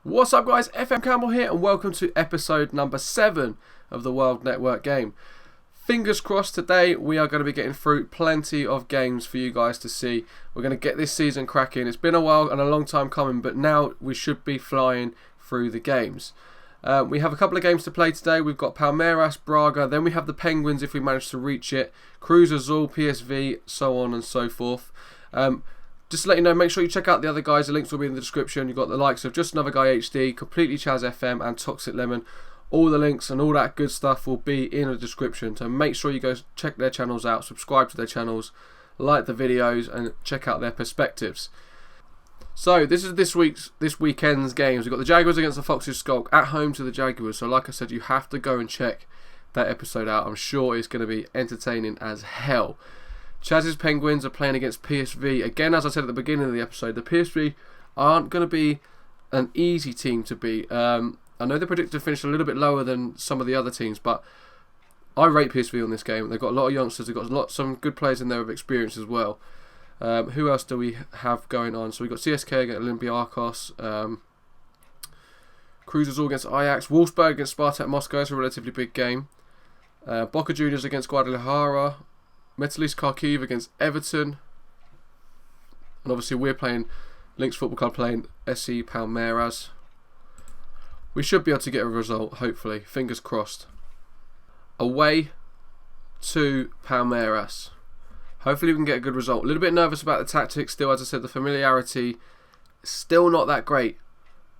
What's up guys, FM Campbell here and welcome to episode number 7 of the World Network game. Fingers crossed today we are going to be getting through plenty of games for you guys to see. We're going to get this season cracking. It's been a while and a long time coming, but now we should be flying through the games. We have a couple of games to play today. We've got Palmeiras, Braga, then we have the Penguins if we manage to reach it, Cruz Azul, PSV, so on and so forth. Just to let you know, make sure you check out the other guys. The links will be in the description. You've got the likes of JustAnotherGuyHD, CompletelyChaz FM and Tox1c LeMoN. All the links and all that good stuff will be in the description. So make sure you go check their channels out, subscribe to their channels, like the videos and check out their perspectives. So this is this weekend's games. We've got the Jaguars against the Foxes Skulk at home to the Jaguars. So like I said, you have to go and check that episode out. I'm sure it's going to be entertaining as hell. Chaz's Penguins are playing against PSV. Again, as I said at the beginning of the episode, the PSV aren't going to be an easy team to beat. I know they're predicted to finish a little bit lower than some of the other teams, but I rate PSV on this game. They've got a lot of youngsters. They've got some good players in there with experience as well. Who else do we have going on? So we've got CSK against Olympiacos. Cruz Azul against Ajax. Wolfsburg against Spartak Moscow. It's a relatively big game. Boca Juniors against Guadalajara. Metalist Kharkiv against Everton. And obviously we're playing Lynx Football Club playing SC Palmeiras. We should be able to get a result, hopefully. Fingers crossed. Away to Palmeiras. Hopefully we can get a good result. A little bit nervous about the tactics still. As I said, the familiarity still not that great.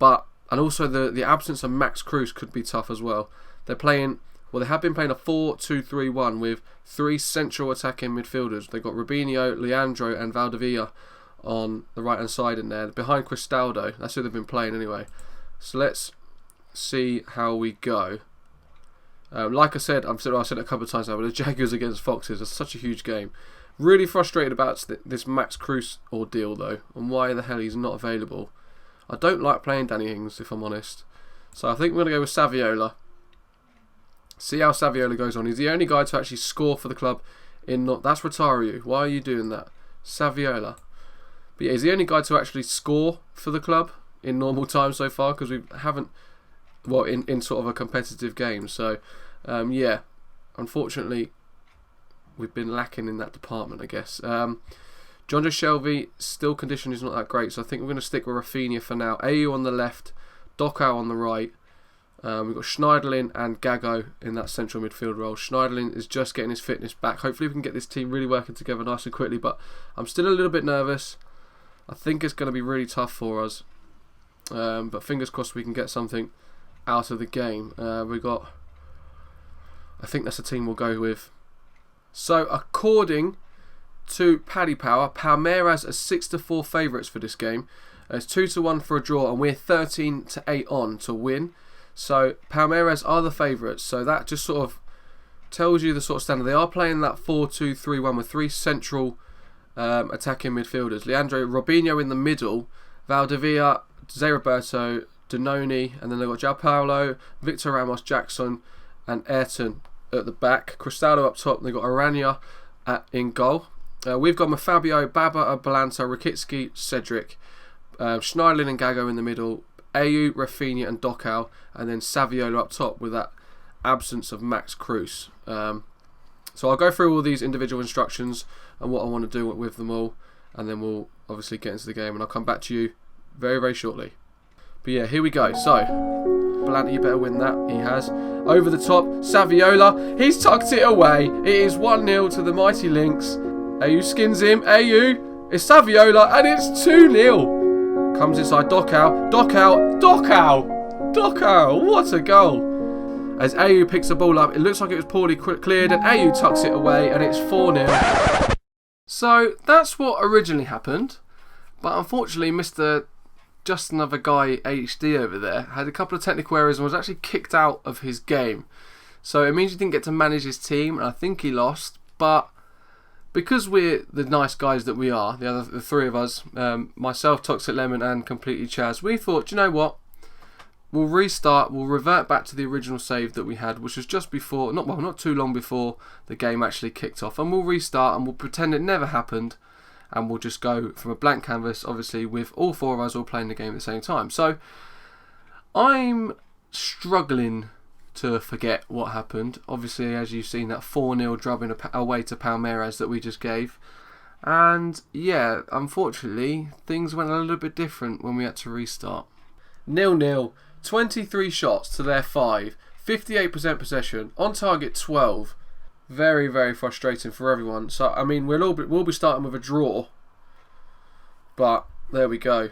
And also the absence of Max Cruz could be tough as well. They're playing... Well, they have been playing a 4-2-3-1 with 3 central attacking midfielders. They've got Robinho, Leandro and Valdivia on the right-hand side in there. Behind Cristaldo. That's who they've been playing anyway. So let's see how we go. Like I said, I've said it a couple of times now, but the Jaguars against Foxes is such a huge game. Really frustrated about this Max Cruz ordeal, though, and why the hell he's not available. I don't like playing Danny Ings, if I'm honest. So I think we're going to go with Saviola. See how Saviola goes on. He's the only guy to actually score for the club in that's Rotario. Why are you doing that? Saviola. But yeah, he's the only guy to actually score for the club in normal time so far, because we haven't, well, in sort of a competitive game. So yeah, unfortunately we've been lacking in that department, I guess. John Joe Shelby, still condition is not that great, so I think we're going to stick with Rafinha for now. AU on the left, Dockow on the right. We've got Schneiderlin and Gago in that central midfield role. Schneiderlin is just getting his fitness back. Hopefully we can get this team really working together nice and quickly, but I'm still a little bit nervous. I think it's going to be really tough for us. But fingers crossed we can get something out of the game. I think that's the team we'll go with. So according to Paddy Power, Palmeiras are 6-4 favourites for this game. It's 2-1 for a draw, and we're 13-8 on to win. So Palmeiras are the favourites. So that just sort of tells you the sort of standard. They are playing that 4-2-3-1 with 3 central attacking midfielders. Leandro, Robinho in the middle, Valdivia, Zé Roberto, Danoni, and then they've got João Paulo, Victor Ramos, Jackson, and Ayrton at the back. Cristaldo up top. They've got Arana in goal. We've gone with Fabio, Baba, Balanta, Rakitsky, Cedric, Schneiderlin and Gago in the middle, AU, Rafinha and Dockow, and then Saviola up top with that absence of Max Cruz. So I'll go through all these individual instructions and what I want to do with them all, and then we'll obviously get into the game, and I'll come back to you very, very shortly. But yeah, here we go. So, Balanta, you better win that. He has. Over the top, Saviola. He's tucked it away. It is 1-0 to the mighty Lynx. AU skins him. AU. It's Saviola, and it's 2-0. Comes inside Dockow. What a goal. As AU picks the ball up, it looks like it was poorly cleared, and AU tucks it away, and it's 4-0. So that's what originally happened, but unfortunately Mr. JustAnotherGuyHD over there had a couple of technical errors and was actually kicked out of his game. So it means he didn't get to manage his team, and I think he lost, but because we're the nice guys that we are, the 3 of us, myself, Tox1c LeMoN and CompletelyChaz, we thought, do you know what? We'll restart, we'll revert back to the original save that we had, which was just before, not too long before the game actually kicked off, and we'll restart and we'll pretend it never happened, and we'll just go from a blank canvas, obviously with all 4 of us all playing the game at the same time. So I'm struggling to forget what happened. Obviously, as you've seen, that 4-0 drubbing away to Palmeiras that we just gave. And yeah, unfortunately, things went a little bit different when we had to restart. 0-0, 23 shots to their 5, 58% possession, on target 12. Very, very frustrating for everyone. So, I mean, we'll be starting with a draw. But, there we go.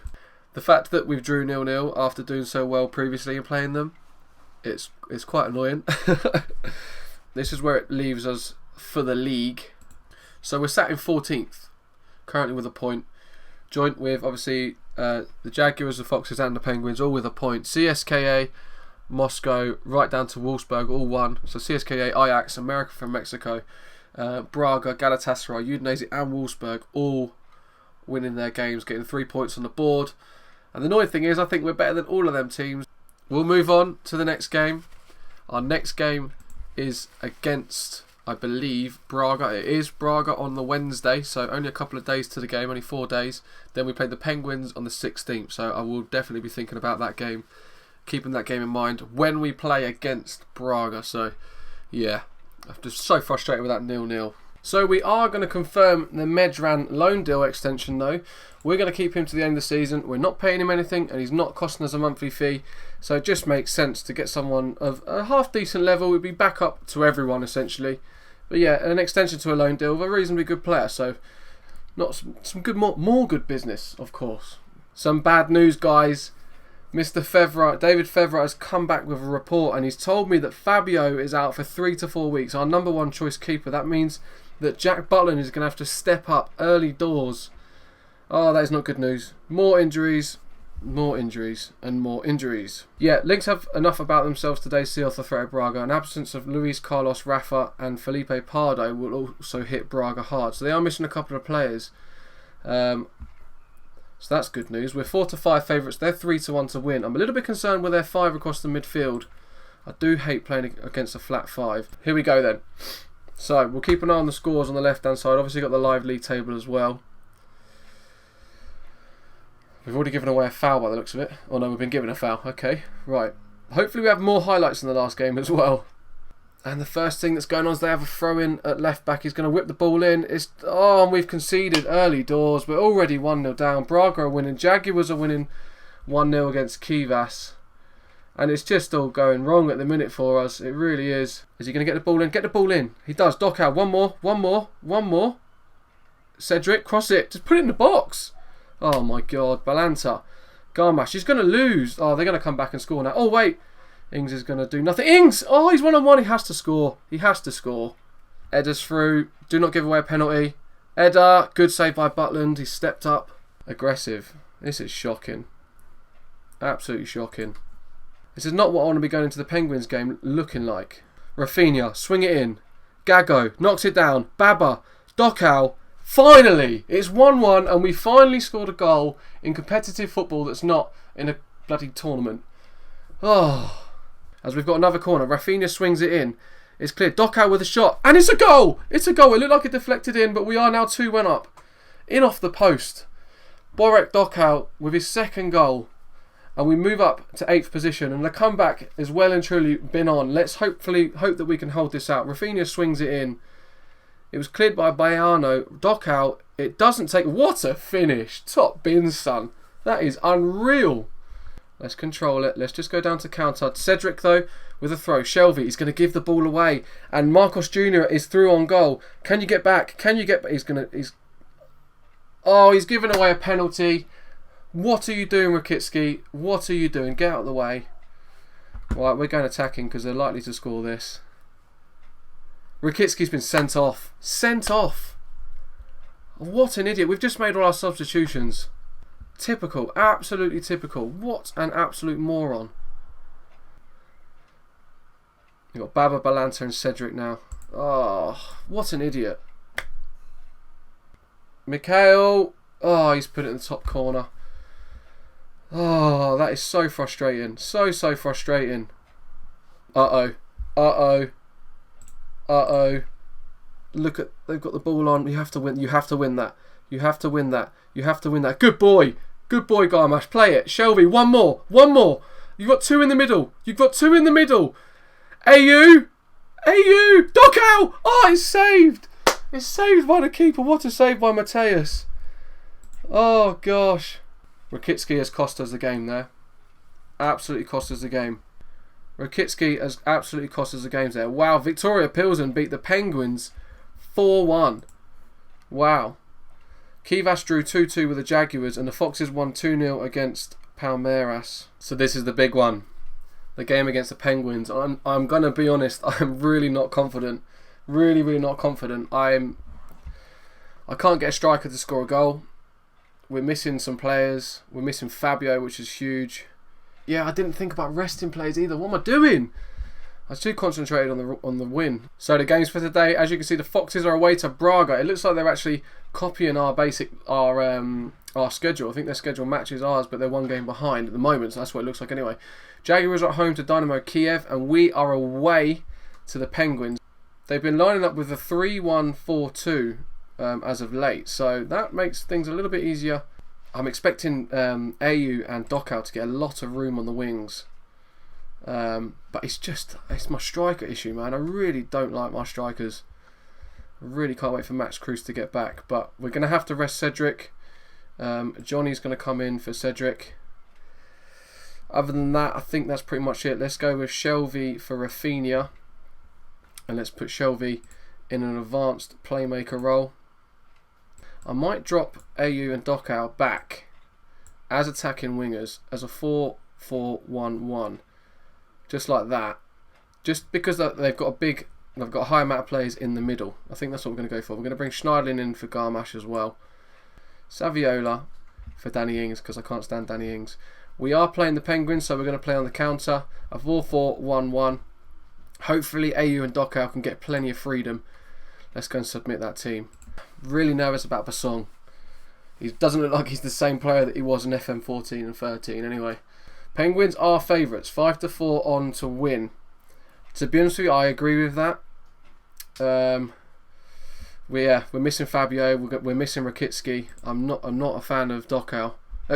The fact that we've drew 0-0 after doing so well previously in playing them, it's quite annoying. This is where it leaves us for the league. So we're sat in 14th, currently with a point, joint with obviously the Jaguars, the Foxes and the Penguins, all with a point. CSKA, Moscow, right down to Wolfsburg, all one. So CSKA, Ajax, America from Mexico, Braga, Galatasaray, Udinese and Wolfsburg, all winning their games, getting 3 points on the board. And the annoying thing is, I think we're better than all of them teams. We'll move on to the next game. Our next game is against, I believe, Braga. It is Braga on the Wednesday, so only a couple of days to the game, only 4 days. Then we play the Penguins on the 16th, so I will definitely be thinking about that game, keeping that game in mind when we play against Braga. So, yeah, I'm just so frustrated with that 0-0. So we are going to confirm the Medran loan deal extension though. We're going to keep him to the end of the season. We're not paying him anything and he's not costing us a monthly fee. So it just makes sense to get someone of a half decent level. We'd be back up to everyone essentially. But yeah, an extension to a loan deal with a reasonably good player. So not some good, more good business, of course. Some bad news, guys. Mr. Fevra, David Fevra, has come back with a report and he's told me that Fabio is out for 3 to 4 weeks. Our number one choice keeper. That means that Jack Butland is going to have to step up early doors. Oh, that is not good news. More injuries, and more injuries. Yeah, Lynx have enough about themselves today to see off the threat of Braga. An absence of Luis Carlos, Rafa and Felipe Pardo will also hit Braga hard. So they are missing a couple of players. So that's good news. We're 4 to 5 favourites. They're 3 to 1 to win. I'm a little bit concerned with their 5 across the midfield. I do hate playing against a flat 5. Here we go then. So we'll keep an eye on the scores on the left hand side. Obviously got the live league table as well. We've already given away a foul by the looks of it. Oh no, we've been given a foul. Okay, right. Hopefully we have more highlights than the last game as well. And the first thing that's going on is they have a throw in at left back. He's going to whip the ball in. And we've conceded early doors. We're already 1-0 down. Braga are winning. Jaguars are winning 1-0 against Kivas. And it's just all going wrong at the minute for us. It really is. Is he going to get the ball in? Get the ball in. He does. Dockow. One more. Cedric, cross it. Just put it in the box. Oh my God. Balanta. Garmash. He's going to lose. Oh, they're going to come back and score now. Oh, wait. Ings is going to do nothing. Ings! Oh, he's 1-on-1. He has to score. He has to score. Edda's through. Do not give away a penalty. Edda. Good save by Butland. He stepped up. Aggressive. This is shocking. Absolutely shocking. This is not what I want to be going into the Penguins game looking like. Rafinha, swing it in. Gago, knocks it down. Baba, Dockow. Finally! It's 1-1 and we finally scored a goal in competitive football that's not in a bloody tournament. Oh. As we've got another corner. Rafinha swings it in. It's clear. Dockow with a shot. And it's a goal! It's a goal. It looked like it deflected in, but we are now 2-1 up. In off the post. Borek Dockow with his second goal. And we move up to 8th position. And the comeback is well and truly been on. Let's hope that we can hold this out. Rafinha swings it in. It was cleared by Baiano. Dockow, it doesn't take... What a finish. Top bin, son. That is unreal. Let's control it. Let's just go down to counter. Cedric, though, with a throw. Shelby, he's going to give the ball away. And Marcos Jr. is through on goal. Can you get back? Can you get back? Oh, he's given away a penalty. What are you doing, ViyqEW? What are you doing? Get out of the way. Right, we're going attacking because they're likely to score this. ViyqEW's been sent off. Sent off. What an idiot. We've just made all our substitutions. Typical. Absolutely typical. What an absolute moron. You've got Baba, Balanta and Cedric now. Oh, what an idiot. Mikhail. Oh, he's put it in the top corner. Oh, that is so frustrating. So frustrating. Uh-oh. Look at, they've got the ball on. You have to win. You have to win that. You have to win that. You have to win that. Good boy. Good boy, Garmash. Play it. Shelby, one more. You've got two in the middle. You've got two in the middle. AU. Dockow. Oh, it's saved. It's saved by the keeper. What a save by Mateus. Oh, gosh. ViyqEW has cost us the game there. Absolutely cost us the game. ViyqEW has absolutely cost us the games there. Wow, Victoria Pilsen beat the Penguins 4-1. Wow. Kivas drew 2-2 with the Jaguars, and the Foxes won 2-0 against Palmeiras. So this is the big one. The game against the Penguins. I'm going to be honest, I'm really not confident. Really not confident. I can't get a striker to score a goal. We're missing some players. We're missing Fabio, which is huge. Yeah, I didn't think about resting players either. What am I doing? I was too concentrated on the win. So the games for today, as you can see, the Foxes are away to Braga. It looks like they're actually copying our schedule. I think their schedule matches ours, but they're one game behind at the moment. So that's what it looks like anyway. Jaguars are at home to Dynamo Kiev, and we are away to the Penguins. They've been lining up with a 3-1-4-2 as of late, so that makes things a little bit easier. I'm expecting AU and Dockow to get a lot of room on the wings. But it's my striker issue, man. I really don't like my strikers. I really can't wait for Max Cruz to get back. But we're going to have to rest Cedric. Johnny's going to come in for Cedric. Other than that, I think that's pretty much it. Let's go with Shelvey for Rafinha. And let's put Shelvey in an advanced playmaker role. I might drop AU and Dockow back as attacking wingers as a 4-4-1-1. Just like that. Just because they've got a high amount of players in the middle. I think that's what we're going to go for. We're going to bring Schneidlin in for Garmash as well. Saviola for Danny Ings, because I can't stand Danny Ings. We are playing the Penguins, so we're going to play on the counter. A 4-4-1-1. Hopefully AU and Dockow can get plenty of freedom. Let's go and submit that team. Really nervous about Basong. He doesn't look like he's the same player that he was in FM 14 and 13 anyway. Penguins are favourites, 5-4 on to win. To be honest with you, I agree with that. We're missing Fabio. We're missing ViyqEW. I'm not a fan of Dockow. I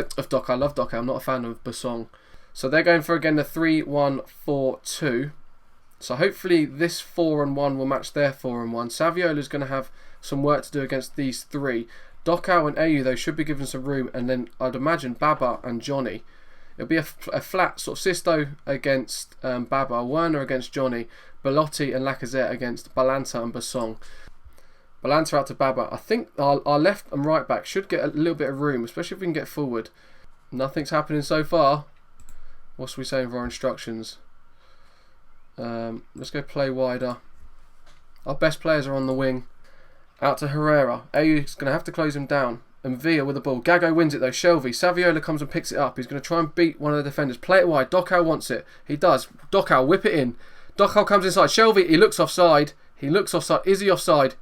love Dockow. I'm not a fan of Basong. So they're going for again the 3-1-4-2. So hopefully this 4-1 will match their 4-1. Saviola's going to have some work to do against these three. Dockow and AU though should be given some room, and then I'd imagine Baba and Johnny. It'll be a flat sort of Sisto against Baba, Werner against Johnny, Belotti and Lacazette against Balanta and Basong. Balanta out to Baba. I think our left and right back should get a little bit of room, especially if we can get forward. Nothing's happening so far. What's we saying for our instructions? Let's go play wider. Our best players are on the wing. Out to Herrera. AU's going to have to close him down. And Villa with the ball. Gago wins it though. Shelvey. Saviola comes and picks it up. He's going to try and beat one of the defenders. Play it wide. Dockow wants it. He does. Dockow, whip it in. Dockow comes inside. Shelvey, he looks offside. Is he offside?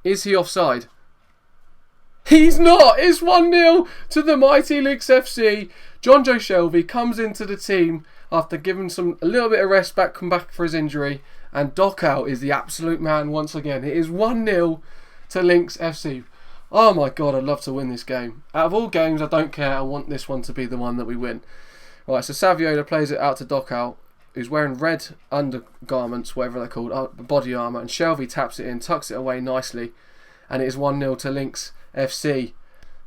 Is he offside? He's not. It's 1-0 to the mighty Lynx FC. John Joe Shelvey comes into the team after giving a little bit of rest, come back for his injury. And Dockow is the absolute man once again. It is 1-0 to Lynx FC. Oh my god, I'd love to win this game. Out of all games, I don't care. I want this one to be the one that we win. Right, so Saviola plays it out to Dockow, who's wearing red undergarments, whatever they're called, body armour, and Shelvey taps it in, tucks it away nicely, and it is 1-0 to Lynx FC.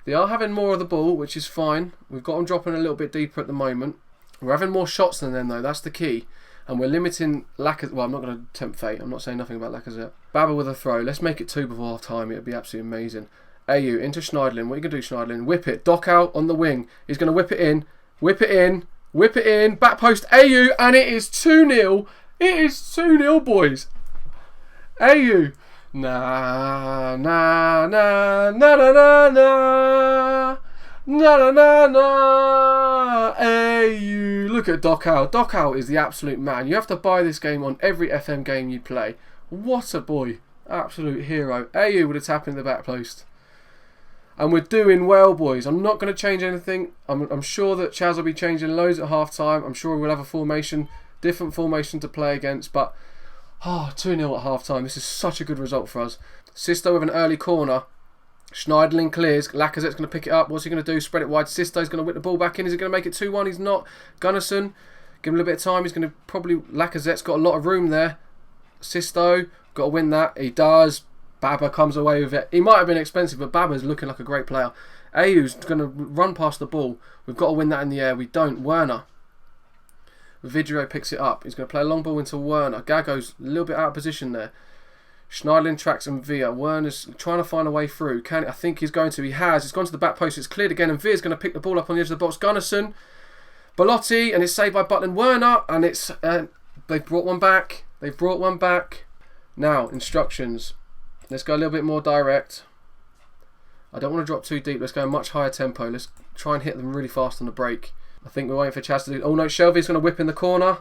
They are having more of the ball, which is fine. We've got them dropping a little bit deeper at the moment. We're having more shots than them though, that's the key. And we're limiting Lacazette. Well, I'm not going to tempt fate. I'm not saying nothing about Lacazette. Baba with a throw. Let's make it 2 before half time. It would be absolutely amazing. AU into Schneidlin. What are you going to do, Schneidlin? Whip it. Dockow on the wing. He's going to whip it in. Whip it in. Whip it in. Back post AU. And it is 2-0. It is 2-0, boys. AU. Na na na na na na na. Na na na na. AU. Look at Dockow. Dockow is the absolute man. You have to buy this game on every FM game you play. What a boy. Absolute hero. AU with a tap in the back post. And we're doing well, boys. I'm not going to change anything. I'm sure that Chaz will be changing loads at half time. I'm sure we'll have a different formation to play against. But 2-0 at half time. This is such a good result for us. Sisto with an early corner. Schneidlin clears. Lacazette's going to pick it up. What's he going to do? Spread it wide. Sisto's going to whip the ball back in. Is he going to make it 2-1? He's not. Gunnarsson Give him a little bit of time. He's going to probably... Lacazette's got a lot of room there. Sisto, got to win that. He does. Baba comes away with it. He might have been expensive, but Baba's looking like a great player. Ayu's going to run past the ball. We've got to win that in the air. We don't. Werner. ViyqEW picks it up. He's going to play a long ball into Werner. Gago's a little bit out of position there. Schneidlin tracks and Via. Werner's trying to find a way through. I think he's going to. He has. He's gone to the back post. It's cleared again, and Via's going to pick the ball up on the edge of the box. Gunnarsson. Belotti, and it's saved by Butland. Werner, and it's... they've brought one back. They've brought one back. Now, instructions. Let's go a little bit more direct. I don't want to drop too deep. Let's go a much higher tempo. Let's try and hit them really fast on the break. I think we're waiting for Chaz to do... Oh no, Shelby's going to whip in the corner.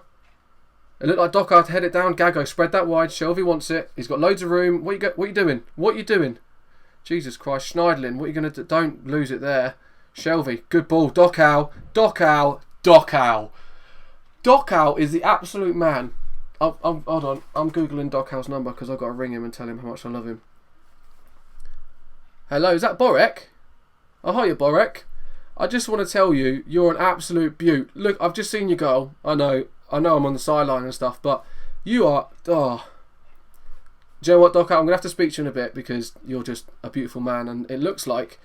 It looked like Docker to head it down. Gago, spread that wide. Shelby wants it. He's got loads of room. What you doing? What are you doing? Jesus Christ. Schneidlin, what are you going to do? Don't lose it there. Shelby, good ball. Dockow. Dockow. Dockow. Dockow is the absolute man. Hold on. I'm Googling Dockow's number because I've got to ring him and tell him how much I love him. Hello, is that Borek? Oh, hiya, Borek. I just want to tell you, you're an absolute beaut. Look, I've just seen your goal. I know I'm on the sideline and stuff, but you are... Oh. Do you know what, Doc? I'm going to have to speak to you in a bit because you're just a beautiful man, and it looks like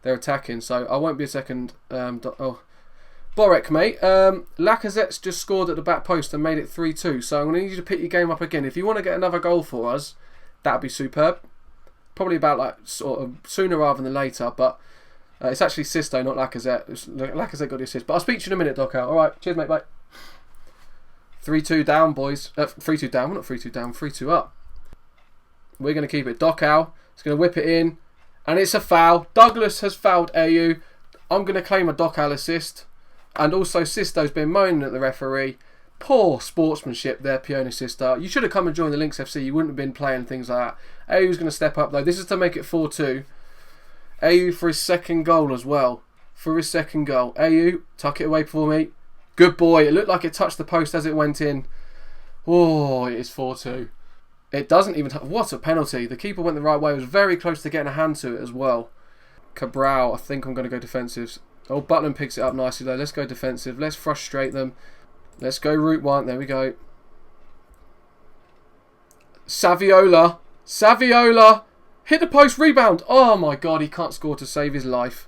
they're attacking, so I won't be a second. Borek, mate. Lacazette's just scored at the back post and made it 3-2, so I'm going to need you to pick your game up again. If you want to get another goal for us, that'd be superb. Probably about like sort of sooner rather than later, but it's actually Sisto, not Lacazette. Lacazette got the assist, but I'll speak to you in a minute, Doc. Alright, cheers, mate, bye. 3-2 down, boys. 3-2 down, we're not 3-2 down, 3-2 up. We're going to keep it. Dockow is going to whip it in, and it's a foul. Douglas has fouled AU. I'm going to claim a Dockow assist, and also Sisto's been moaning at the referee. Poor sportsmanship there, Pione Sisto. You should have come and joined the Lynx FC. You wouldn't have been playing things like that. AU's going to step up, though. This is to make it 4-2. AU for his second goal as well. For his second goal. AU, tuck it away for me. Good boy. It looked like it touched the post as it went in. Oh, it is 4-2. It doesn't even... What a penalty. The keeper went the right way. It was very close to getting a hand to it as well. Cabral, I think I'm going to go defensive. Oh, Butland picks it up nicely though. Let's go defensive. Let's frustrate them. Let's go route one. There we go. Saviola. Saviola. Hit the post. Rebound. Oh my God. He can't score to save his life.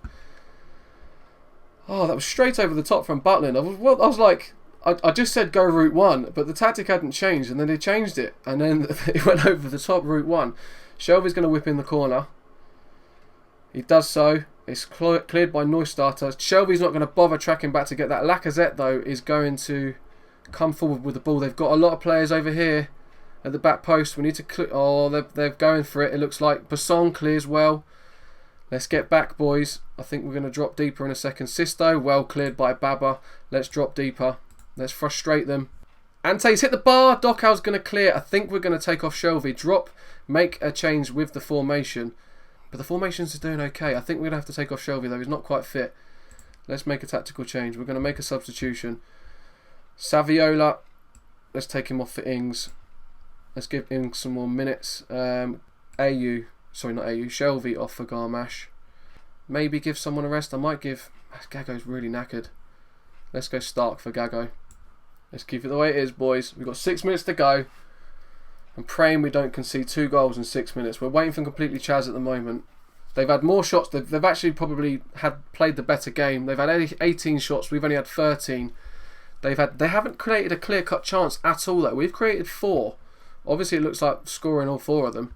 Oh, that was straight over the top from Butland. I was like... I just said go route one, but the tactic hadn't changed, and then they changed it, and then it went over the top route one. Shelby's going to whip in the corner. He does so. It's cleared by Neustarter. Shelby's not going to bother tracking back to get that. Lacazette, though, is going to come forward with the ball. They've got a lot of players over here at the back post. We need to clear... Oh, they're going for it. It looks like Basson clears well. Let's get back, boys. I think we're going to drop deeper in a second. Sisto, well cleared by Baba. Let's drop deeper. Let's frustrate them. Ante's hit the bar. Dockow's going to clear. I think we're going to take off Shelby. Drop, make a change with the formation. But the formations is doing okay. I think we're going to have to take off Shelby, though. He's not quite fit. Let's make a tactical change. We're going to make a substitution. Saviola. Let's take him off for Ings. Let's give Ings some more minutes. AU. Sorry, not AU. Shelby off for Garmash. Maybe give someone a rest. I might give... Gago's really knackered. Let's go Stark for Gago. Let's keep it the way it is, boys. We've got 6 minutes to go. I'm praying we don't concede 2 goals in 6 minutes. We're waiting for CompletelyChaz at the moment. They've had more shots. They've actually probably played the better game. They've had 18 shots. We've only had 13. They haven't created a clear-cut chance at all, though. We've created 4. Obviously, it looks like scoring all 4 of them.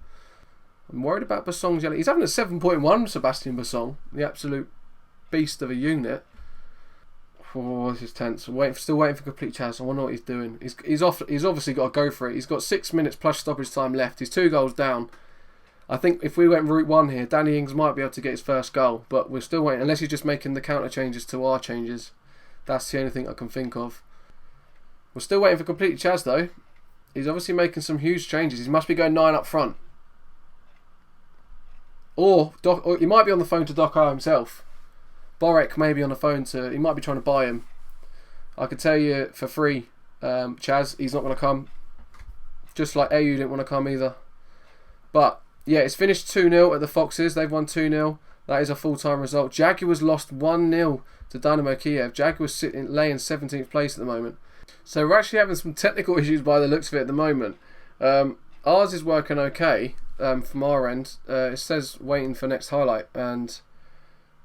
I'm worried about Bassong's yellow. He's having a 7.1, Sebastian Bassong. The absolute beast of a unit. Oh, this is tense. Still waiting for CompletelyChaz. I wonder what he's doing. He's obviously got to go for it. He's got 6 minutes plus stoppage time left. He's 2 goals down. I think if we went route 1 here, Danny Ings might be able to get his first goal. But we're still waiting. Unless he's just making the counter changes to our changes. That's the only thing I can think of. We're still waiting for CompletelyChaz though. He's obviously making some huge changes. He must be going 9 up front. Or he might be on the phone to Dockow himself. Borek may be on the phone to... He might be trying to buy him. I could tell you for free, Chaz, he's not going to come. Just like AU didn't want to come either. But, yeah, it's finished 2-0 at the Foxes. They've won 2-0. That is a full-time result. Jaguars lost 1-0 to Dynamo Kiev. Jaguars laying 17th place at the moment. So we're actually having some technical issues by the looks of it at the moment. Ours is working okay from our end. It says waiting for next highlight, and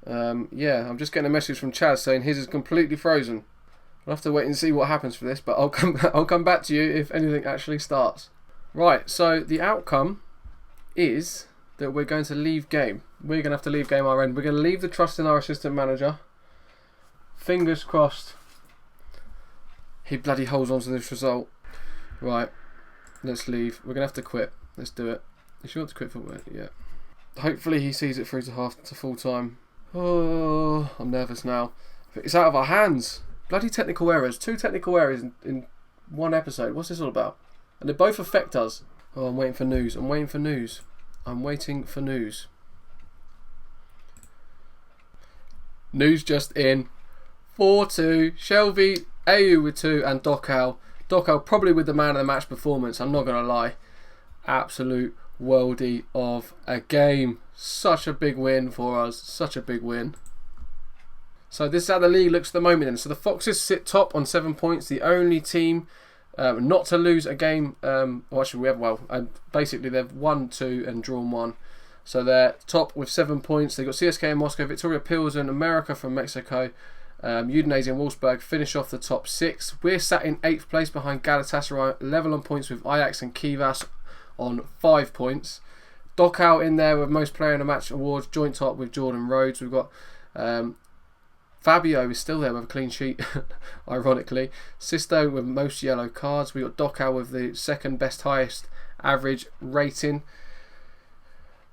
yeah, I'm just getting a message from Chaz saying his is completely frozen. I'll have to wait and see what happens for this, but I'll come back to you if anything actually starts. Right, so the outcome is that we're going to leave game. We're going to have to leave game our end. We're going to leave the trust in our assistant manager. Fingers crossed he bloody holds on to this result. Right, let's leave. We're going to have to quit. Let's do it. You sure to quit for it? Yeah. Hopefully he sees it through to full time. Oh, I'm nervous now. It's out of our hands. Bloody technical errors. 2 technical errors in one episode. What's this all about? And they both affect us. Oh, I'm waiting for news. I'm waiting for news. I'm waiting for news. News just in. 4-2. Shelby, AU with 2, and goo.gl. goo.gl probably with the man of the match performance. I'm not going to lie. Absolute worldie of a game. Such a big win for us. Such a big win. So this is how the league looks at the moment then. So the Foxes sit top on 7 points. The only team not to lose a game. Basically they've won 2 and drawn 1. So they're top with 7 points. They've got CSK in Moscow, Victoria Pilsen, America from Mexico, Udinese and Wolfsburg finish off the top 6. We're sat in 8th place behind Galatasaray, level on points with Ajax and Kivas on 5 points. goo.gl in there with most player in the match awards, joint top with Jordan Rhodes. We've got Fabio is still there with a clean sheet, ironically. Sisto with most yellow cards. We've got goo.gl with the second best highest average rating.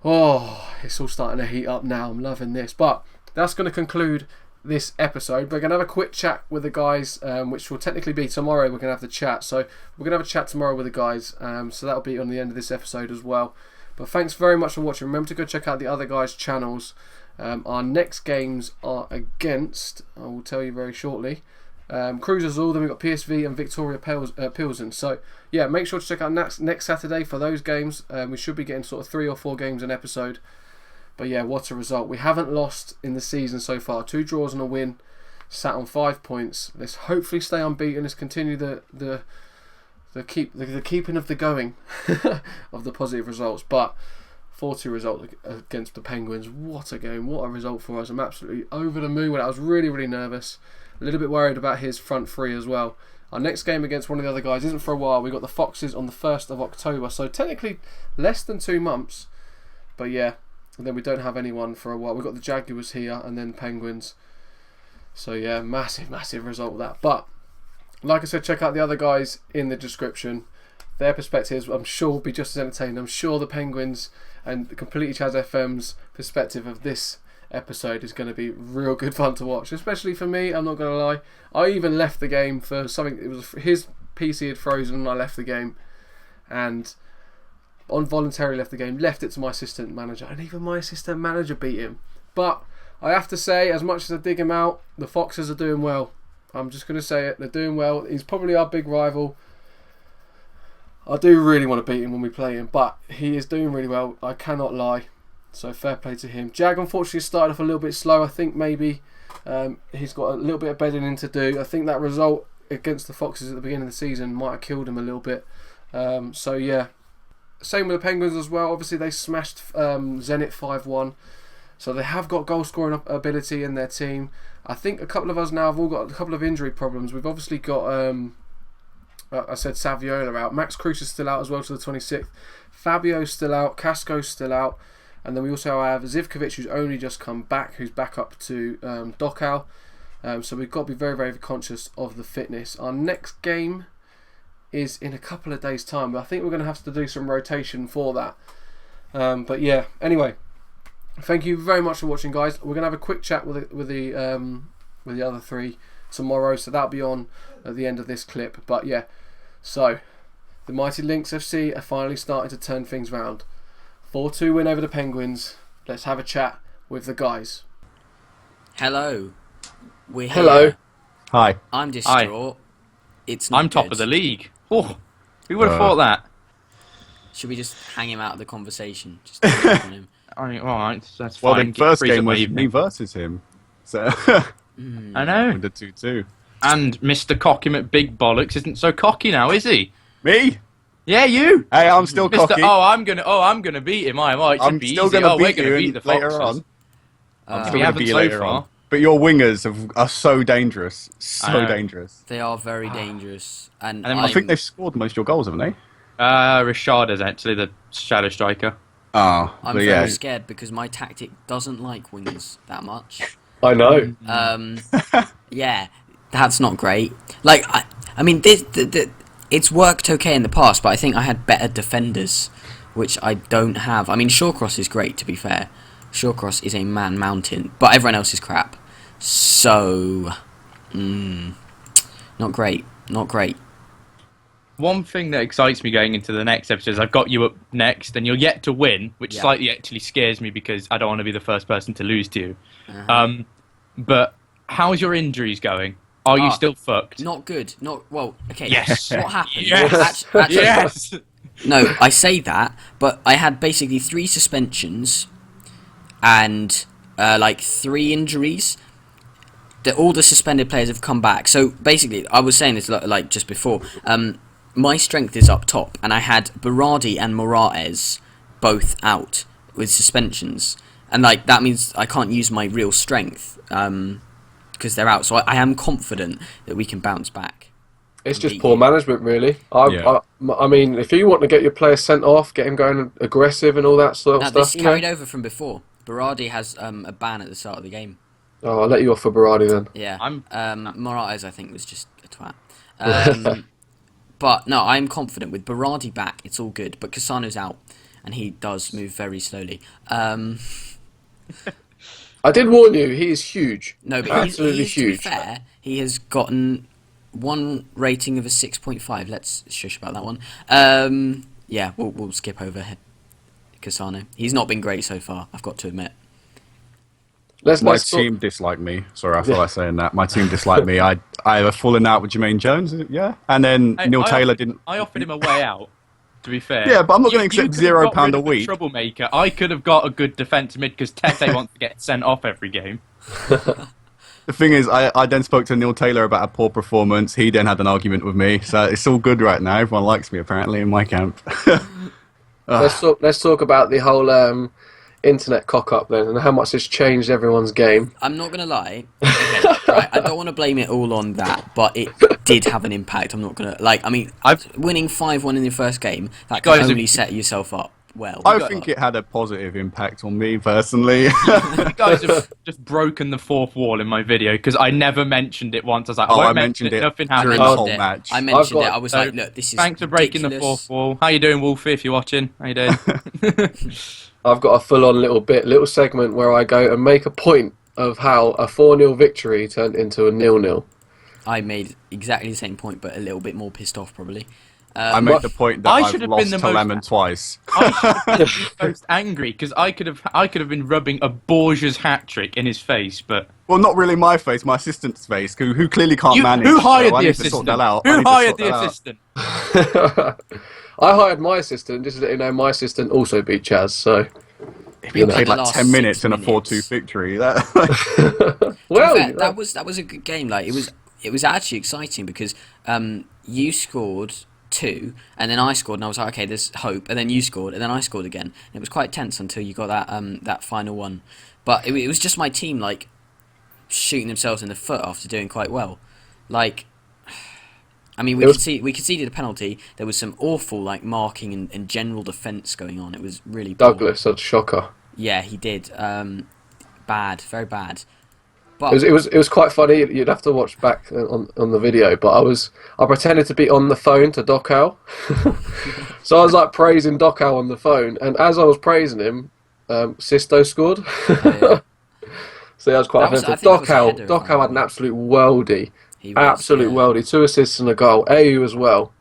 Oh, it's all starting to heat up now. I'm loving this. But that's going to conclude this episode. We're going to have a quick chat with the guys, which will technically be tomorrow. We're going to have the chat. So we're going to have a chat tomorrow with the guys. So that'll be on the end of this episode as well. But thanks very much for watching. Remember to go check out the other guys' channels. Our next games are against, I will tell you very shortly, Cruisers all. Then we've got PSV and Victoria Pilsen. So yeah, make sure to check out next Saturday for those games. We should be getting sort of 3 or 4 games an episode. But yeah, what a result. We haven't lost in the season so far. 2 draws and a win. Sat on 5 points. Let's hopefully stay unbeaten. Let's continue the keeping of the going of the positive results. But 4-2 result against the Penguins. What a game. What a result for us. I'm absolutely over the moon. I was really, really nervous. A little bit worried about his front 3 as well. Our next game against one of the other guys isn't for a while. We've got the Foxes on the 1st of October. So technically less than 2 months. But yeah. And then we don't have anyone for a while. We've got the Jaguars here and then Penguins. So yeah, massive, massive result of that. But like I said, check out the other guys in the description. Their perspectives, I'm sure, will be just as entertaining. I'm sure the Penguins and CompletelyChaz FM's perspective of this episode is going to be real good fun to watch. Especially for me, I'm not going to lie. I even left the game for something. It was his PC had frozen and I left the game. And involuntarily left the game, left it to my assistant manager, and even my assistant manager beat him. But I have to say, as much as I dig him out, the Foxes are doing well. I'm just going to say it, they're doing well. He's probably our big rival. I do really want to beat him when we play him, but he is doing really well, I cannot lie. So fair play to him. Jag unfortunately started off a little bit slow. I think maybe he's got a little bit of bedding in to do. I think that result against the Foxes at the beginning of the season might have killed him a little bit. So yeah. Same with the Penguins as well. Obviously they smashed Zenit 5-1. So they have got goal scoring ability in their team. I think a couple of us now have all got a couple of injury problems. We've obviously got, I said Saviola out. Max Cruz is still out as well to the 26th. Fabio's still out. Casco's still out. And then we also have Zivkovic, who's only just come back, who's back up to goo.gl. So we've got to be very, very conscious of the fitness. Our next game is in a couple of days' time, but I think we're going to have to do some rotation for that. But yeah, anyway, thank you very much for watching, guys. We're going to have a quick chat with the other 3 tomorrow, so that'll be on at the end of this clip. But yeah, so the mighty Lynx FC are finally starting to turn things round. 4-2 win over the Penguins. Let's have a chat with the guys. Hello. We're here. Hello. Hi. I'm distraught. It's not I'm top good. of the league. Oh, who would have thought that? Should we just hang him out of the conversation? Just on him. I mean, all right, that's Well, fine. the first Freeze game up was my evening. me versus him. So I know. with the 2-2. And Mr. Cocky McBig Bollocks isn't so cocky now, is he? Me? Yeah, you. Hey, I'm still Mr. cocky. I'm gonna beat him. It should I'm be still easy. gonna We're beat gonna you beat the later Foxes. on. I'm We still gonna haven't beat you so later far. on. But your wingers are so dangerous. I know. Dangerous. They are very dangerous, and then I think they've scored most of your goals, haven't they? Rashad is actually the shadow striker. Oh, I'm but very yeah. scared because my tactic doesn't like wingers that much. I know. Yeah, that's not great. Like, I mean, it's worked okay in the past, but I think I had better defenders, which I don't have. I mean, Shawcross is great, to be fair. Shawcross is a man mountain, but everyone else is crap. So, not great. Not great. One thing that excites me going into the next episode is I've got you up next, and you're yet to win, which slightly actually scares me because I don't want to be the first person to lose to you. But how's your injuries going? Are you still fucked? Not good. Well. Okay. Yes. What happened? Yes. Actually, Yes. No, I say that, but I had basically 3 suspensions and like 3 injuries. All the suspended players have come back. So basically, I was saying this like just before. My strength is up top, and I had Berardi and Moraes both out with suspensions, and like that means I can't use my real strength because they're out. So I am confident that we can bounce back. It's just poor management, really. I mean, if you want to get your players sent off, get him going aggressive and all that sort of stuff. This carried over from before. Berardi has a ban at the start of the game. Oh, I'll let you off for Berardi then. Yeah. Moraes, I think, was just a twat. But no, I'm confident with Berardi back. It's all good. But Cassano's out, and he does move very slowly. I did warn you. He is huge. No, but absolutely he's huge. To be fair, he has gotten one rating of a 6.5. Let's shush about that one. Yeah, we'll skip over Cassano. He's not been great so far, I've got to admit. My team disliked me. Sorry, I feel like saying that. My team disliked me. I have fallen out with Jermaine Jones, and then Neil Taylor didn't. I offered him a way out. To be fair, yeah, but I'm not going to accept £0 a week. Troublemaker. I could have got a good defensive mid because Tete wants to get sent off every game. The thing is, I then spoke to Neil Taylor about a poor performance. He then had an argument with me, so it's all good right now. Everyone likes me apparently in my camp. Let's talk about the whole internet cock up then, and how much it's changed everyone's game. I'm not gonna lie. Okay, right, I don't want to blame it all on that, but it did have an impact. I'm not gonna I mean, winning 5-1 in your first game, that can only set yourself up well. I think it had a positive impact on me personally. You guys have just broken the fourth wall in my video because I never mentioned it once. I was like, I mentioned it. Nothing happened during the whole match. I mentioned it. I was like, look, this is thanks for breaking the fourth wall. How you doing, Wolfie? If you're watching, how you doing? I've got a full-on little segment where I go and make a point of how a 4-0 victory turned into a 0-0. I made exactly the same point, but a little bit more pissed off, probably. I made the point that I've lost to Lemon twice. I should have been the most angry because I could have been rubbing a Borgia's hat trick in his face, but well, not really my face, my assistant's face, who clearly can't manage. Who hired so the assistant? Who hired the assistant? I hired my assistant. Just to let you know, my assistant also beat Chaz. So he played like 10 minutes in a 4-2 victory. Well, that was a good game. Like it was actually exciting because you scored 2, and then I scored, and I was like, okay, there's hope. And then you scored, and then I scored again. And it was quite tense until you got that final one. But it was just my team like shooting themselves in the foot after doing quite well. Like, I mean, we conceded a penalty. There was some awful like marking and general defence going on. It was really poor. Douglas, a shocker. Yeah, he did. Bad, very bad. But it was quite funny. You'd have to watch back on the video, but I pretended to be on the phone to Dockow. So I was like praising Dockow on the phone, and as I was praising him, Sisto scored. Yeah. So that was quite offensive. Dockow had an absolute worldie. Absolute worldie. 2 assists and a goal. AU as well.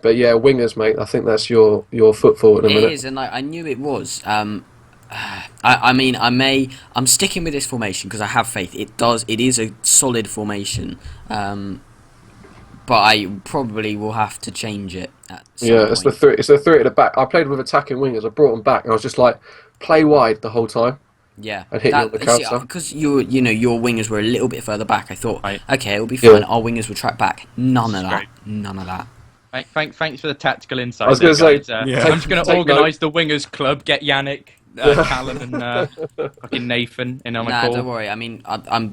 But yeah, wingers, mate. I think that's your foot forward in a minute. It is, and I knew it was. I mean, I'm sticking with this formation because I have faith. It is a solid formation. But I probably will have to change it at some point. It's the 3 at the back. I played with attacking wingers. I brought them back, and I was just like, play wide the whole time. Yeah, and hit you on the counter. Because your wingers were a little bit further back. I thought, Right. okay, it'll be fine. Yeah. Our wingers will track back. None of Great. that. None of that. Thanks for the tactical insight. I was going to say, yeah. I'm just going to organise the wingers club. Get Yannick, Callum, and fucking Nathan in on a call. Don't worry. I mean, I'm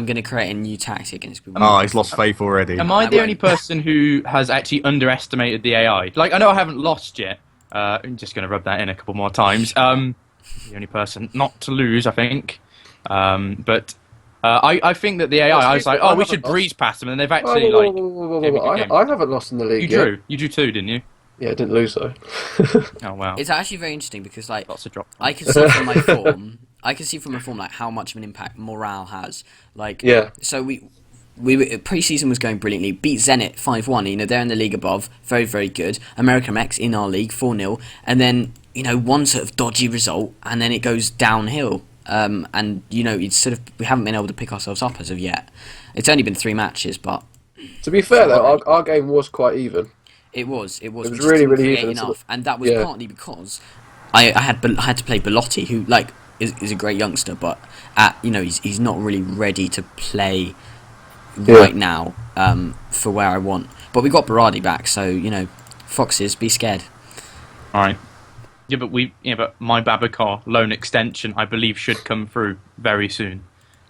going to create a new tactic against people. Oh, he's lost faith already. Am I the only person who has actually underestimated the AI? Like, I know I haven't lost yet. I'm just going to rub that in a couple more times. The only person not to lose, I think. But I think that the AI, I was like, we should breeze past them, and they've actually, I haven't lost in the league yet. You drew 2, didn't you? Yeah, I didn't lose though. Oh, wow. It's actually very interesting because, like, Lots of drop. I can see from my form, like how much of an impact morale has. Like, Yeah. So we pre-season was going brilliantly. Beat Zenit 5-1. You know, they're in the league above, very very good. American X in our league 4-0, and then one sort of dodgy result, and then it goes downhill. And it's we haven't been able to pick ourselves up as of yet. It's only been 3 matches, but to be fair though, our game was quite even. It was really even enough, and that was partly because I had to play Belotti, who is a great youngster, but he's not really ready to play right now for where I want. But we got Berardi back, so Foxes, be scared. All right. Yeah, but my Babacar loan extension, I believe, should come through very soon.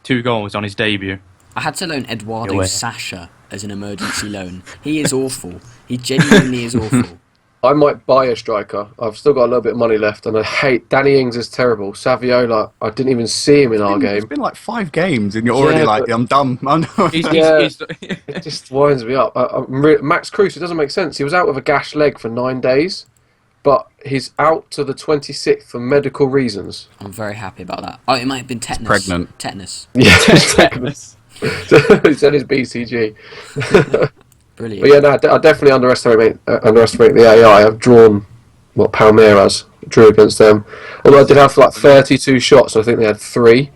2 goals on his debut. I had to loan Eduardo Sasha as an emergency loan. He is awful. He genuinely is awful. I might buy a striker. I've still got a little bit of money left, and I hate Danny Ings is terrible. Saviola, I didn't even see him in our game. It's been like 5 games, and you're already I'm done. It just winds me up. Max Cruz, it doesn't make sense. He was out with a gashed leg for 9 days, but he's out to the 26th for medical reasons. I'm very happy about that. Oh, it might have been tetanus. Pregnant. Tetanus. Yeah, tetanus. He said his BCG. Brilliant. But yeah, no, I definitely underestimate the AI. I've drawn Palmeiras drew against them. Although I did have 32 shots, I think they had 3.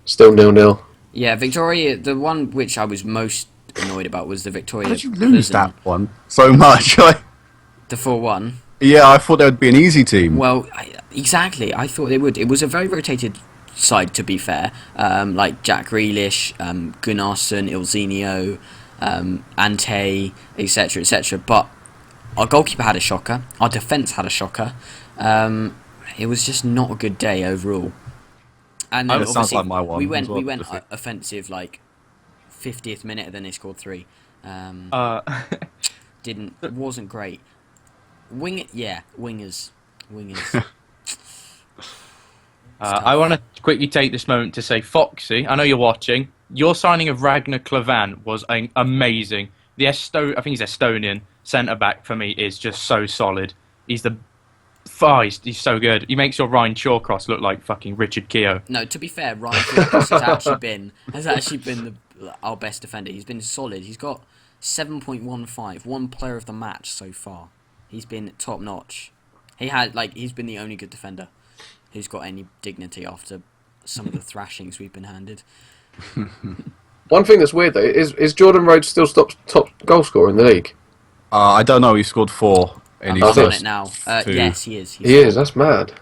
Still 0-0. Yeah, Victoria. The one which I was most annoyed about was the Victoria. How did you lose that one so much? The 4-1. Yeah, I thought they would be an easy team. Well, exactly. I thought they would. It was a very rotated side, to be fair. Like Jack Grealish, Gunnarsson, Ilzinho, Ante, etc., etc. But our goalkeeper had a shocker. Our defence had a shocker. It was just not a good day overall. And then sounds like my one. We went offensive 50th minute, and then they scored 3. Wasn't great. Wingers. I want to quickly take this moment to say, Foxy, I know you're watching. Your signing of Ragnar Klavan was amazing. I think he's Estonian centre-back for me is just so solid. He's he's so good. He makes your Ryan Shawcross look like fucking Richard Keogh. No, to be fair, Ryan Shawcross has actually been our best defender. He's been solid. He's got 7.15, 1 player of the match so far. He's been top notch. He's been the only good defender who's got any dignity after some of the thrashings we've been handed. One thing that's weird though is Jordan Rhodes still top goal scorer in the league? I don't know. He scored 4 in his on first it now. 2. Yes, he is. He is. That's mad.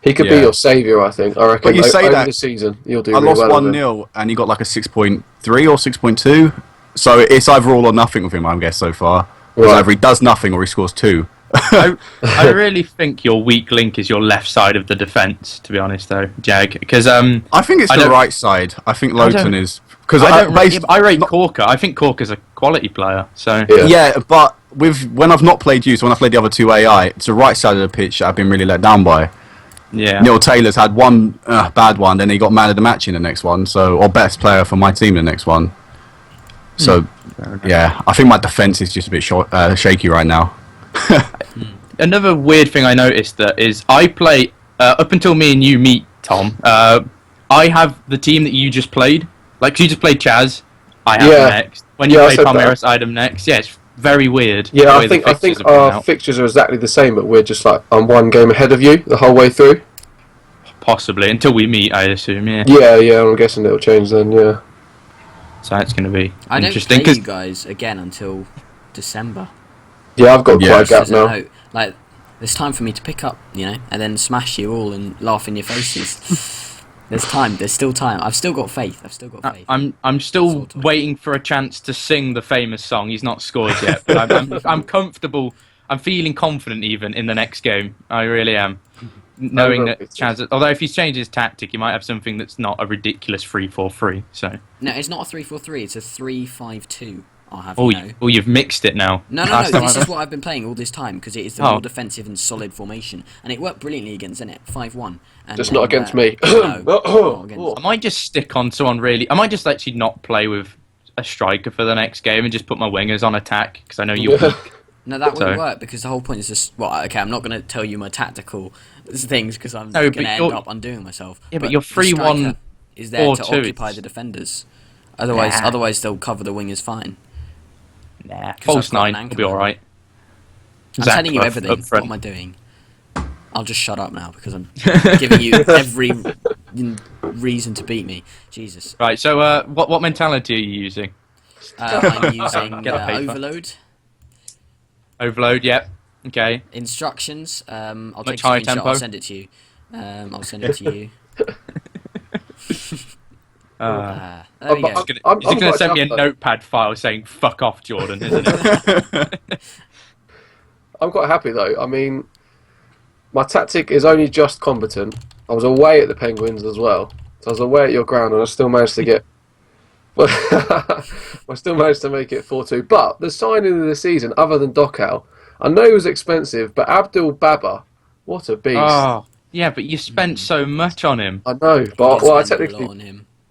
He could be your saviour, I think. I reckon. But you say over that the season, you'll do. I really lost well 1-0, and he got like a 6.3 or 6.2. So it's either all or nothing with him, I guess, so far. Right. Either he does nothing or he scores 2. I really think your weak link is your left side of the defence, to be honest, though, Jag. Because I think it's the right side. I think Lowton is because I rate Corker. I think Corker's a quality player. So yeah, but when I've not played you, so when I played the other 2 AI, it's the right side of the pitch that I've been really let down by. Yeah, Neil Taylor's had one bad one, then he got man of the match in the next one, or best player for my team in the next one. So yeah, I think my defence is just a bit shaky right now. Another weird thing I noticed is I play up until me and you meet, Tom. I have the team that you just played. Like you just played Chaz, I have them next. When you played Palmeiras, I had them next. Yeah, it's very weird. Yeah, I think our fixtures are exactly the same, but we're just I'm 1 game ahead of you the whole way through. Possibly until we meet, I assume. Yeah. Yeah. I'm guessing it'll change then. Yeah. So that's going to be I interesting. don't play you guys again until December. Yeah, I've got quite a gap now. There's time for me to pick up, and then smash you all and laugh in your faces. There's time. There's still time. I've still got faith. I'm still waiting for a chance to sing the famous song. He's not scored yet, but I'm comfortable. I'm feeling confident even in the next game. I really am. Knowing that Chaz, although if he's changed his tactic, he might have something that's not a ridiculous 3-4-3. So no, it's not a 3-4-3. It's a 3-5-2. I'll have you've mixed it now. No. This is what I've been playing all this time because it is the more defensive and solid formation, and it worked brilliantly against Zenit 5-1. Just not against me. I might just stick on someone really. I might just actually not play with a striker for the next game and just put my wingers on attack because I know you're weak. No, that wouldn't work because the whole point is just... Well, okay, I'm not going to tell you my tactical things because I'm going to end up undoing myself. Yeah, but you're 3-1 is there to occupy the defenders. Otherwise they'll cover the wingers fine. Nah, false 9 will be alright. I'm telling you everything. What am I doing? I'll just shut up now because I'm giving you every reason to beat me. Jesus. Right, so what mentality are you using? I'm using Overload. Overload, yep. Okay. Instructions. I'll take Much a higher screenshot. tempo. I'll send it to you. I'll send it to you. There you go. He's going to send me a notepad file saying "fuck off, Jordan," isn't it? I'm quite happy though. I mean, my tactic is only just competent. I was away at the Penguins as well, so I was away at your ground, and I still managed to get. I still managed to make it 4-2. But the signing of the season, other than Dockow, I know he was expensive, but Abdul Baba, what a beast! Oh, yeah, but you spent so much on him. I know, but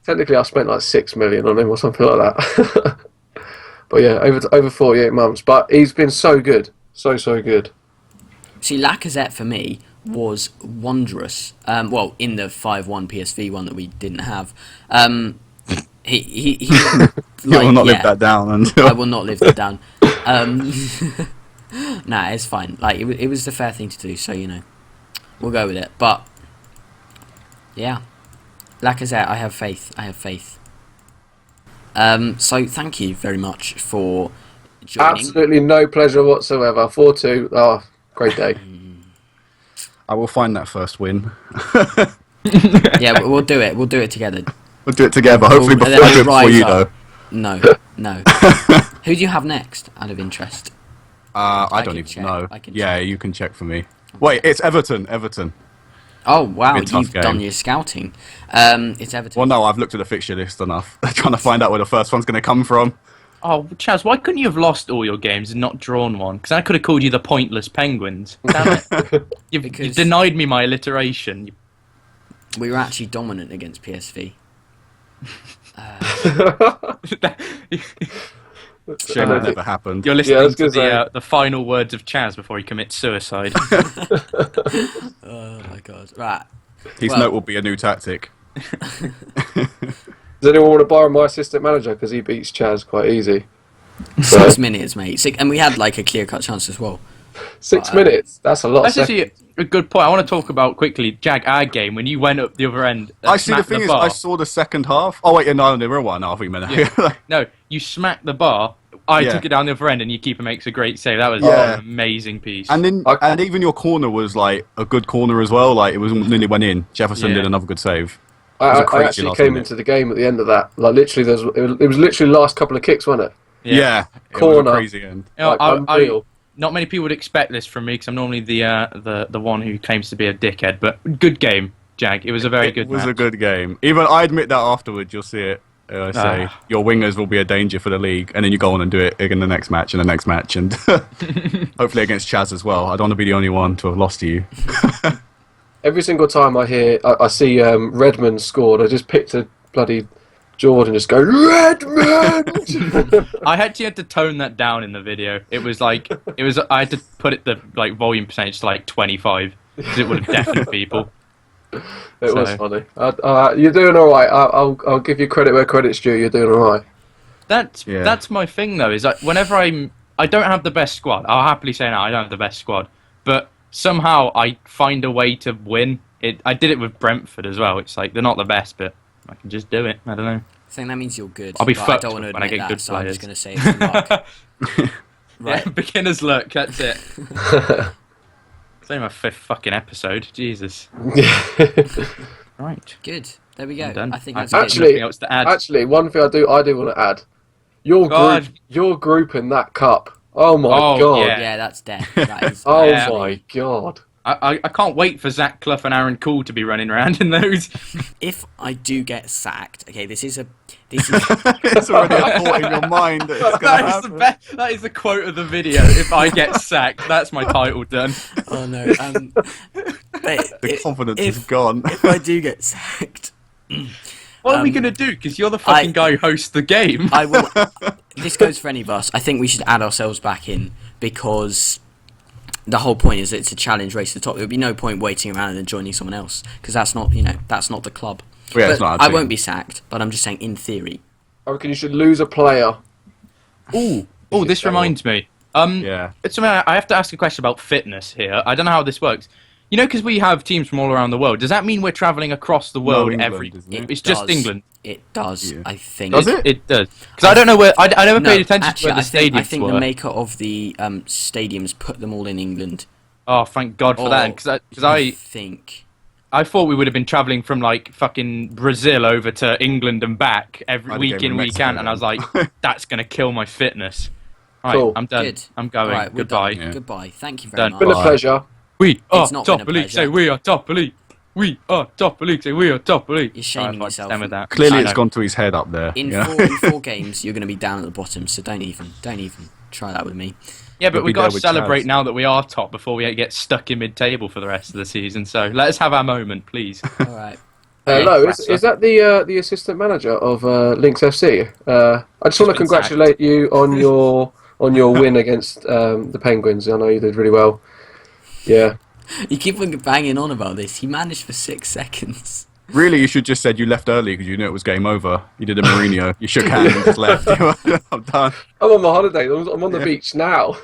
technically I spent like 6 million on him or something like that. But yeah, over 48 months. But he's been so good, so good. See, Lacazette for me was wondrous. Well, in the 5-1 PSV one that we didn't have. He You will not live that down until... I will not live that down. Nah, it's fine. Like it was the fair thing to do, so we'll go with it. But yeah, Lacazette, I have faith. So thank you very much for joining. Absolutely no pleasure whatsoever. 4-2. Oh, great day. I will find that first win. Yeah, we'll do it. We'll do it together. We'll do it together. Hopefully before you, though. No. Who do you have next, out of interest? I don't even know. Yeah, you can check for me. Wait, it's Everton. Oh, wow, you've game. done your scouting. It's Everton. Well, no, I've looked at the fixture list enough. Trying to find out where the first one's going to come from. Oh, Chaz, why couldn't you have lost all your games and not drawn one? Because I could have called you the pointless Penguins. Damn it. You've denied me my alliteration. We were actually dominant against PSV. Shame that never happened. You're listening to the final words of Chaz before he commits suicide. Oh my god. Right. His note will be a new tactic. Does anyone want to borrow my assistant manager? Because he beats Chaz quite easy. 6 minutes, mate. And we had like a clear-cut chance as well. 6 minutes? That's a lot. That's actually a good point. I want to talk about quickly, Jag, our game, when you went up the other end. I see, the thing is, I saw the second half. Oh, wait, no, the real one. I think you meant that. No, you smacked the bar. I took it down the other end, and your keeper makes a great save. That was an amazing piece. And then, and even your corner was like a good corner as well. Like it was nearly went in. Jefferson did another good save. I actually came into the game at the end of that. Like literally, it was literally the last couple of kicks, wasn't it? Yeah, corner. It was a crazy end. Unreal. Not many people would expect this from me because I'm normally the one who claims to be a dickhead. But good game, Jag. It was a very good match. It was a good game. Even I admit that afterwards, you'll see it. I say your wingers will be a danger for the league, and then you go on and do it in the next match and the next match, and hopefully against Chaz as well. I don't want to be the only one to have lost to you. Every single time I see Redmond scored, I just picture bloody Jordan just go Redmond. I actually had to tone that down in the video. It was I had to put it the volume percentage to like 25 because it would have deafened people. It was funny. You're doing all right. I'll give you credit where credit's due. You're doing all right. That's my thing though. Is whenever I don't have the best squad. I'll happily say now I don't have the best squad, but somehow I find a way to win. I did it with Brentford as well. It's like they're not the best, but I can just do it. I don't know. I think that means you're good. I'll be fucked I don't want to when I get good so players. I'm just going to say it's the luck. Right, beginner's luck. That's it. It's only my 5th fucking episode. Jesus. Right. Good. There we go. I'm done. I think that's Actually, nothing else to add. Actually, one thing I do want to add. Your group in that cup. Oh my god. Yeah, that's dead. That is Oh Yeah. my god. I can't wait for Zach Clough and Aaron Cool to be running around in those. If I do get sacked, okay, this is It's already a thought in your mind that it's going to happen. That is the quote of the video. If I get sacked, that's my title done. oh no. The confidence is gone. If I do get sacked, What are we going to do? Because you're the fucking guy who hosts the game. I will. This goes for any of us. I think we should add ourselves back in because the whole point is that it's a challenge race to the top. There would be no point waiting around and then joining someone else because that's not the club. Yeah, But it's not our I team. won't be sacked, but I'm just saying in theory. I reckon you should lose a player. Oh, this reminds me. Yeah. It's something I have to ask a question about fitness here. I don't know how this works. You know, because we have teams from all around the world. Does that mean we're travelling across the world England, isn't it? It's just England. It does. Yeah. I think. Does it? It does. Because I don't know where. I never No, paid attention actually, to where the stadiums I think were. the maker of the stadiums put them all in England. Oh, thank God for that. Because I think. I thought we would have been travelling from like fucking Brazil over to England and back every I'd week have in, gave week Mexico out, and I was like, that's going to kill my fitness. Right, Cool. I'm done. Good. I'm going. All right, we're Goodbye. done. Yeah. Goodbye. Thank you very Done. much. Been a pleasure. We are It's not been a top elite. pleasure. Say we are top elite. We are top elite. Say we are top elite. You're shaming Sorry, yourself. Stem with that. Clearly, I it's know. gone to his head up there. In yeah. four games, you're going to be down at the bottom. So don't even try that with me. Yeah, but You'll we've be got there to with celebrate Chaz. now that we are top before we get stuck in mid-table for the rest of the season. So let us have our moment, please. All right. Hello, Yeah, is that the assistant manager of Lynx FC? I just want to been sacked. congratulate you on your win against the Penguins. I know you did really well. Yeah. You keep on banging on about this. He managed for 6 seconds. Really, you should just said you left early because you knew it was game over. You did a Mourinho. You shook hands and just left. I'm done. I'm on my holiday. I'm on the beach now.